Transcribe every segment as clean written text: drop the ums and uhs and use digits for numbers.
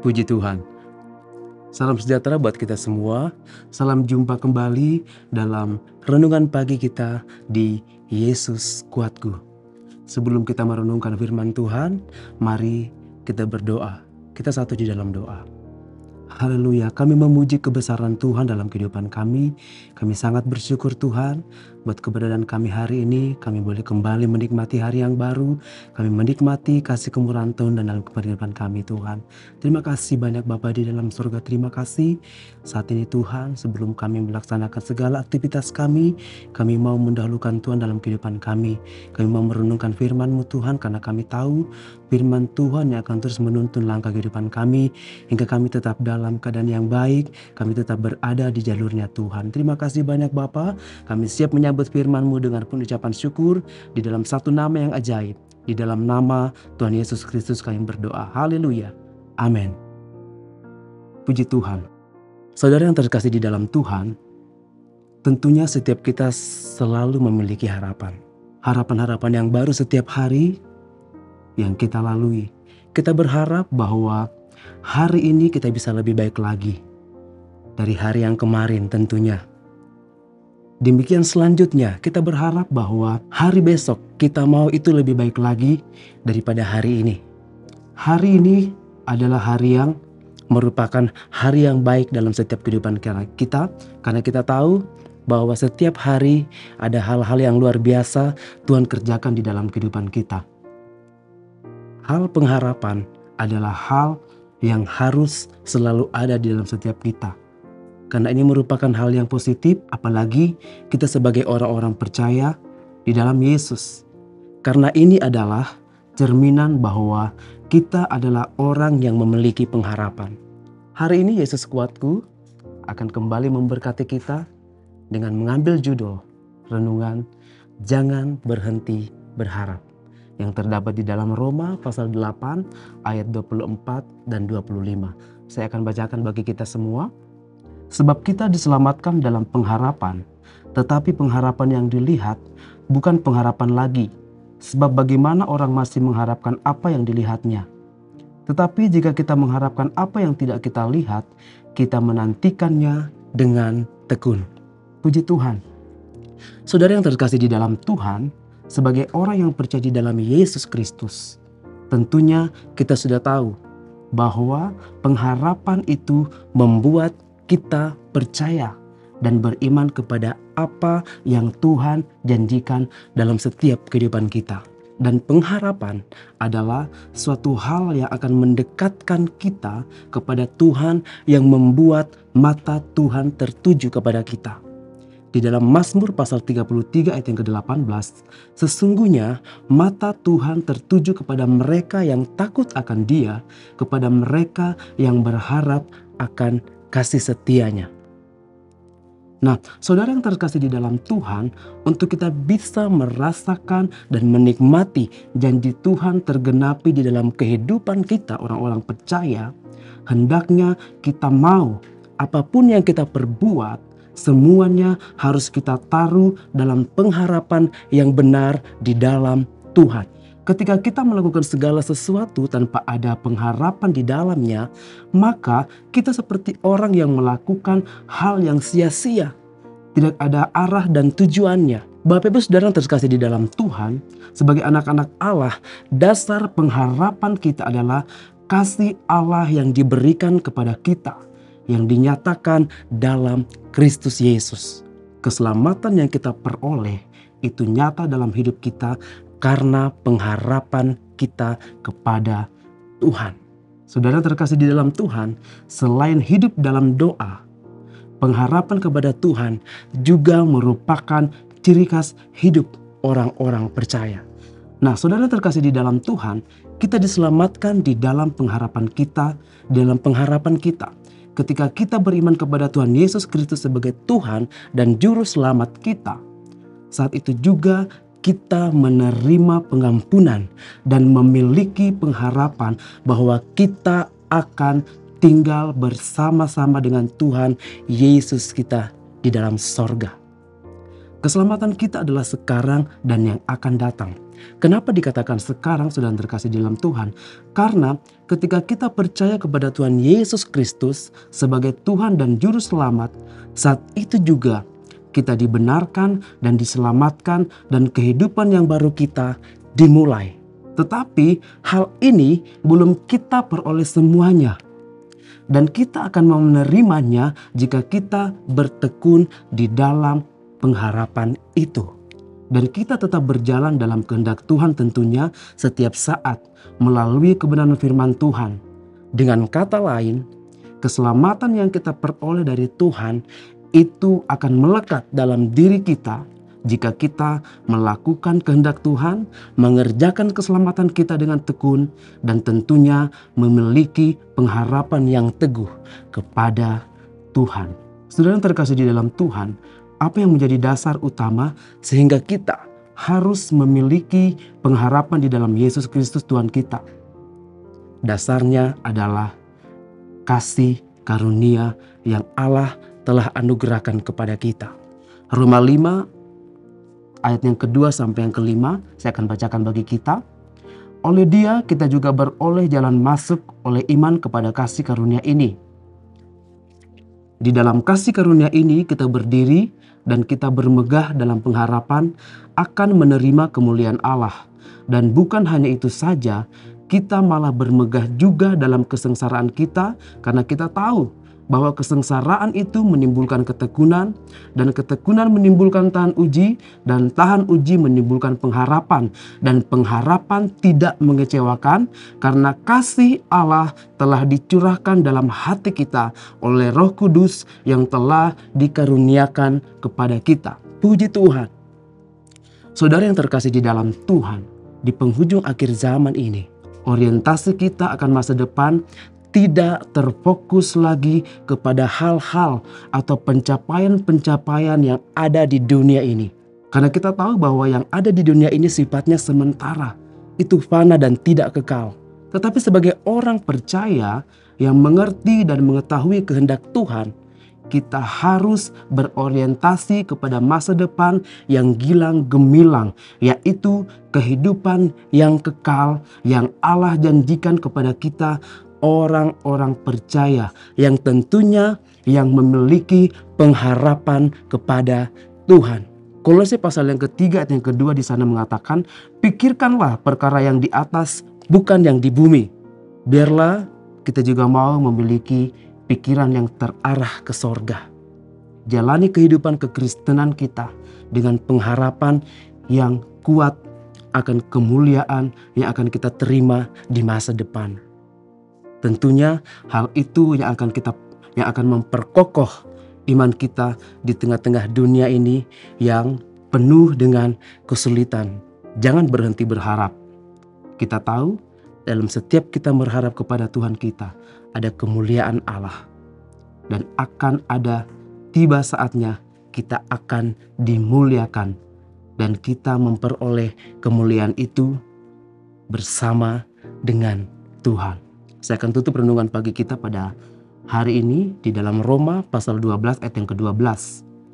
Puji Tuhan. Salam sejahtera buat kita semua. Salam jumpa kembali dalam renungan pagi kita di Yesus Kuatku. Sebelum kita merenungkan firman Tuhan, mari kita berdoa. Kita satu di dalam doa. Haleluya, kami memuji kebesaran Tuhan dalam kehidupan kami. Kami sangat bersyukur Tuhan buat keberadaan kami hari ini. Kami boleh kembali menikmati hari yang baru. Kami menikmati kasih kemurahan Tuhan dan dalam kehidupan kami Tuhan. Terima kasih banyak Bapa di dalam surga. Terima kasih saat ini Tuhan, sebelum kami melaksanakan segala aktivitas kami mau mendahulukan Tuhan dalam kehidupan kami. Kami mau merenungkan firman-Mu Tuhan, karena kami tahu firman Tuhan yang akan terus menuntun langkah kehidupan kami hingga kami tetap dalam keadaan yang baik, kami tetap berada di jalurnya Tuhan. Terima kasih banyak Bapa. Kami siap menyambut firman-Mu dengan penuh ucapan syukur di dalam satu nama yang ajaib. Di dalam nama Tuhan Yesus Kristus kami berdoa. Haleluya. Amin. Puji Tuhan. Saudara yang terkasih di dalam Tuhan, tentunya setiap kita selalu memiliki harapan. Harapan-harapan yang baru setiap hari yang kita lalui. Kita berharap bahwa hari ini kita bisa lebih baik lagi dari hari yang kemarin tentunya. Demikian selanjutnya kita berharap bahwa hari besok kita mau itu lebih baik lagi daripada hari ini. Hari ini adalah hari yang merupakan hari yang baik dalam setiap kehidupan kita, karena kita tahu bahwa setiap hari ada hal-hal yang luar biasa Tuhan kerjakan di dalam kehidupan kita. Hal pengharapan adalah hal yang harus selalu ada di dalam setiap kita. Karena ini merupakan hal yang positif, apalagi kita sebagai orang-orang percaya di dalam Yesus. Karena ini adalah cerminan bahwa kita adalah orang yang memiliki pengharapan. Hari ini Yesus Kuatku akan kembali memberkati kita dengan mengambil judul renungan Jangan Berhenti Berharap, yang terdapat di dalam Roma pasal 8 ayat 24 dan 25. Saya akan bacakan bagi kita semua. Sebab kita diselamatkan dalam pengharapan, tetapi pengharapan yang dilihat bukan pengharapan lagi. Sebab bagaimana orang masih mengharapkan apa yang dilihatnya. Tetapi jika kita mengharapkan apa yang tidak kita lihat, kita menantikannya dengan tekun. Puji Tuhan. Saudara yang terkasih di dalam Tuhan, sebagai orang yang percaya di dalam Yesus Kristus, tentunya kita sudah tahu bahwa pengharapan itu membuat kita percaya dan beriman kepada apa yang Tuhan janjikan dalam setiap kehidupan kita. Dan pengharapan adalah suatu hal yang akan mendekatkan kita kepada Tuhan, yang membuat mata Tuhan tertuju kepada kita. Di dalam Mazmur pasal 33 ayat yang ke-18, sesungguhnya mata Tuhan tertuju kepada mereka yang takut akan Dia, kepada mereka yang berharap akan kasih setianya. Nah, saudara yang terkasih di dalam Tuhan, untuk kita bisa merasakan dan menikmati janji Tuhan tergenapi di dalam kehidupan kita orang-orang percaya, hendaknya kita mau apapun yang kita perbuat, semuanya harus kita taruh dalam pengharapan yang benar di dalam Tuhan. Ketika kita melakukan segala sesuatu tanpa ada pengharapan di dalamnya, maka kita seperti orang yang melakukan hal yang sia-sia. Tidak ada arah dan tujuannya. Bapak Ibu Saudara yang terkasih di dalam Tuhan, sebagai anak-anak Allah, dasar pengharapan kita adalah kasih Allah yang diberikan kepada kita, yang dinyatakan dalam Kristus Yesus. Keselamatan yang kita peroleh itu nyata dalam hidup kita karena pengharapan kita kepada Tuhan. Saudara terkasih di dalam Tuhan, selain hidup dalam doa, pengharapan kepada Tuhan juga merupakan ciri khas hidup orang-orang percaya. Nah, saudara terkasih di dalam Tuhan, kita diselamatkan di dalam pengharapan kita, Ketika kita beriman kepada Tuhan Yesus Kristus sebagai Tuhan dan Juru Selamat kita, saat itu juga kita menerima pengampunan dan memiliki pengharapan bahwa kita akan tinggal bersama-sama dengan Tuhan Yesus kita di dalam sorga. Keselamatan kita adalah sekarang dan yang akan datang. Kenapa dikatakan sekarang, saudara terkasih di dalam Tuhan? Karena ketika kita percaya kepada Tuhan Yesus Kristus sebagai Tuhan dan Juru Selamat, saat itu juga kita dibenarkan dan diselamatkan dan kehidupan yang baru kita dimulai. Tetapi hal ini belum kita peroleh semuanya. Dan kita akan menerimanya jika kita bertekun di dalam pengharapan itu. Dan kita tetap berjalan dalam kehendak Tuhan tentunya setiap saat melalui kebenaran firman Tuhan. Dengan kata lain, keselamatan yang kita peroleh dari Tuhan itu akan melekat dalam diri kita jika kita melakukan kehendak Tuhan, mengerjakan keselamatan kita dengan tekun, dan tentunya memiliki pengharapan yang teguh kepada Tuhan. Saudara yang terkasih di dalam Tuhan, apa yang menjadi dasar utama sehingga kita harus memiliki pengharapan di dalam Yesus Kristus Tuhan kita? Dasarnya adalah kasih karunia yang Allah telah anugerahkan kepada kita. Roma 5 ayat yang kedua sampai yang kelima, saya akan bacakan bagi kita. Oleh Dia kita juga beroleh jalan masuk oleh iman kepada kasih karunia ini. Di dalam kasih karunia ini kita berdiri dan kita bermegah dalam pengharapan akan menerima kemuliaan Allah. Dan bukan hanya itu saja, kita malah bermegah juga dalam kesengsaraan kita karena kita tahu bahwa kesengsaraan itu menimbulkan ketekunan, dan ketekunan menimbulkan tahan uji, dan tahan uji menimbulkan pengharapan, dan pengharapan tidak mengecewakan karena kasih Allah telah dicurahkan dalam hati kita oleh Roh Kudus yang telah dikaruniakan kepada kita. Puji Tuhan. Saudara yang terkasih di dalam Tuhan, di penghujung akhir zaman ini, orientasi kita akan masa depan tidak terfokus lagi kepada hal-hal atau pencapaian-pencapaian yang ada di dunia ini. Karena kita tahu bahwa yang ada di dunia ini sifatnya sementara. Itu fana dan tidak kekal. Tetapi sebagai orang percaya yang mengerti dan mengetahui kehendak Tuhan, kita harus berorientasi kepada masa depan yang gilang gemilang, yaitu kehidupan yang kekal yang Allah janjikan kepada kita, orang-orang percaya yang tentunya yang memiliki pengharapan kepada Tuhan. Kolose pasal yang ketiga ayat yang kedua di sana mengatakan, pikirkanlah perkara yang di atas, bukan yang di bumi. Biarlah kita juga mau memiliki pikiran yang terarah ke sorga. Jalani kehidupan kekristenan kita dengan pengharapan yang kuat akan kemuliaan yang akan kita terima di masa depan. Tentunya hal itu yang akan memperkokoh iman kita di tengah-tengah dunia ini yang penuh dengan kesulitan. Jangan berhenti berharap. Kita tahu dalam setiap kita berharap kepada Tuhan kita ada kemuliaan Allah. Dan akan ada tiba saatnya kita akan dimuliakan. Dan kita memperoleh kemuliaan itu bersama dengan Tuhan. Saya akan tutup renungan pagi kita pada hari ini di dalam Roma pasal 12 ayat yang ke-12.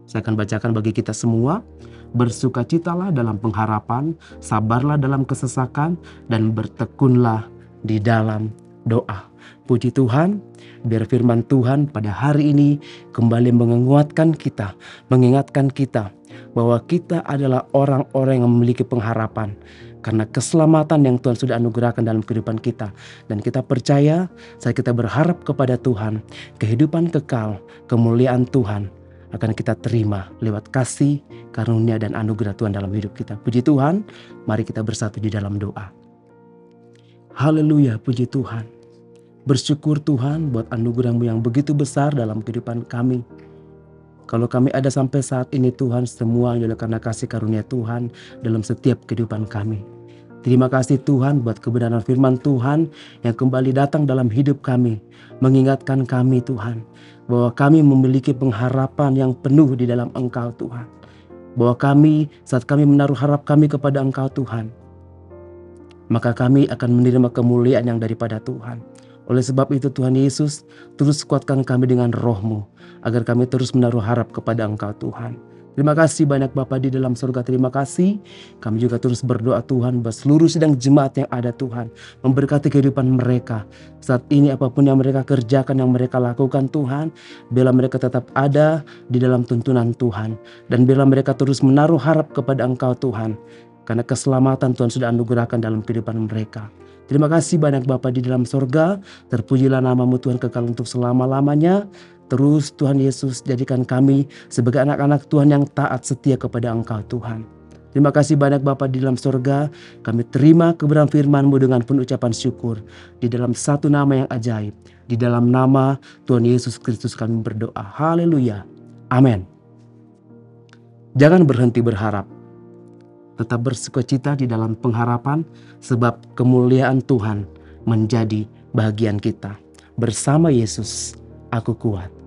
Saya akan bacakan bagi kita semua. Bersukacitalah dalam pengharapan, sabarlah dalam kesesakan, dan bertekunlah di dalam doa. Puji Tuhan, biar firman Tuhan pada hari ini kembali menguatkan kita, mengingatkan kita bahwa kita adalah orang-orang yang memiliki pengharapan. Karena keselamatan yang Tuhan sudah anugerahkan dalam kehidupan kita. Dan kita percaya, saat kita berharap kepada Tuhan, kehidupan kekal, kemuliaan Tuhan akan kita terima lewat kasih, karunia, dan anugerah Tuhan dalam hidup kita. Puji Tuhan, mari kita bersatu di dalam doa. Haleluya, puji Tuhan. Bersyukur Tuhan buat anugerah-Mu yang begitu besar dalam kehidupan kami. Kalau kami ada sampai saat ini Tuhan, semua adalah karena kasih karunia Tuhan dalam setiap kehidupan kami. Terima kasih Tuhan buat kebenaran firman Tuhan yang kembali datang dalam hidup kami. Mengingatkan kami Tuhan, bahwa kami memiliki pengharapan yang penuh di dalam Engkau Tuhan. Bahwa kami, saat kami menaruh harap kami kepada Engkau Tuhan, maka kami akan menerima kemuliaan yang daripada Tuhan. Oleh sebab itu Tuhan Yesus, terus kuatkan kami dengan Roh-Mu, agar kami terus menaruh harap kepada Engkau Tuhan. Terima kasih banyak Bapa di dalam surga, terima kasih. Kami juga terus berdoa Tuhan buat seluruh sidang jemaat yang ada Tuhan. Memberkati kehidupan mereka. Saat ini apapun yang mereka kerjakan, yang mereka lakukan Tuhan. Biarlah mereka tetap ada di dalam tuntunan Tuhan. Dan biarlah mereka terus menaruh harap kepada Engkau Tuhan. Karena keselamatan Tuhan sudah anugerahkan dalam kehidupan mereka. Terima kasih banyak Bapa di dalam surga. Terpujilah nama-Mu Tuhan kekal untuk selama-lamanya. Terus Tuhan Yesus jadikan kami sebagai anak-anak Tuhan yang taat setia kepada Engkau Tuhan. Terima kasih banyak Bapa di dalam surga. Kami terima kebenaran firman-Mu dengan penuh ucapan syukur. Di dalam satu nama yang ajaib. Di dalam nama Tuhan Yesus Kristus kami berdoa. Haleluya. Amin. Jangan berhenti berharap. Tetap bersukacita di dalam pengharapan. Sebab kemuliaan Tuhan menjadi bagian kita. Bersama Yesus aku kuat.